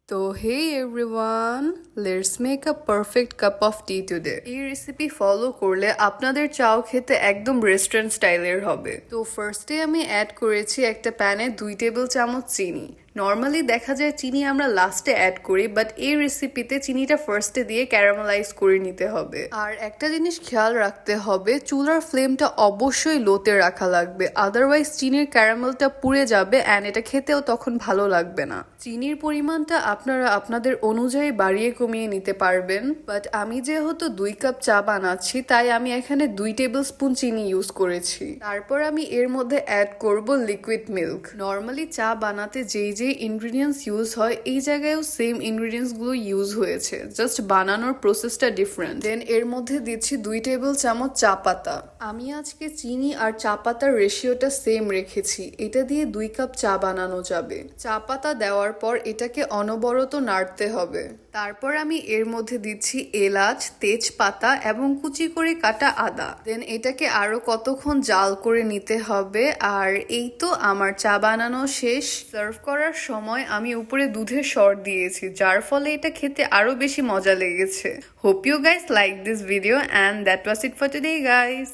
তো hey everyone, let's make a perfect cup of tea today. এই recipe follow করলে আপনাদের চাও খেতে একদম রেস্টুরেন্ট স্টাইলের হবে। তো ফার্স্টে আমি অ্যাড করেছি একটা প্যানে 2 টেবিল চামচ চিনি। নর্মালি দেখা যায় চিনি আমরা লাস্টে অ্যাড করি, বাট এই রেসিপিতে চিনিটা ফার্স্টে দিয়ে ক্যারামেলাইজ করে নিতে হবে। আর একটা জিনিস খেয়াল রাখতে হবে, চুলার ফ্লেমটা অবশ্যই লোতে রাখা লাগবে, আদারওয়াইজ চিনির ক্যারামেলটা পুড়ে যাবে অ্যান্ড এটা খেতেও তখন ভালো লাগবে না। চিনির পরিমাণটা আপনারা আপনাদের অনুযায়ী বাড়িয়ে কমিয়ে নিতে পারবেন, বাট আমি যেহেতু 2 কাপ চা বানাচ্ছি তাই আমি এখানে 2 টেবিল স্পুন চিনি ইউজ করেছি। তারপর আমি এর মধ্যে অ্যাড করব লিকুইড মিল্ক। নর্মালি চা বানাতে যেই যে ইনগ্রিডিয়েন্টস ইউজ হয় এই জায়গায়ও সেম ইনগ্রিডিয়েন্টস গুলো ইউজ হয়েছে, জাস্ট বানানোর প্রসেসটা ডিফারেন্ট। দেন এর মধ্যে দিচ্ছি 2 টেবিল চামচ চা পাতা। আমি আজকে চিনি আর চা পাতার রেশিওটা সেম রেখেছি, এটা দিয়ে 2 কাপ চা বানানো যাবে। চা পাতা দেওয়ার পর এটাকে অনবরত নাড়তে হবে। তারপর আমি এর মধ্যে দিচ্ছি এলাচ, তেজপাতা এবং কুচি করে কাটা আদা। দেন এটাকে আরো কতক্ষণ জাল করে নিতে হবে। আর এই তো আমার চা বানানো শেষ। সার্ভ করার সময় আমি উপরে দুধের শর্ট দিয়েছি, যার ফলে এটা খেতে আরো বেশি মজা লেগেছে। Hope you guys like this video, and that was it for today guys.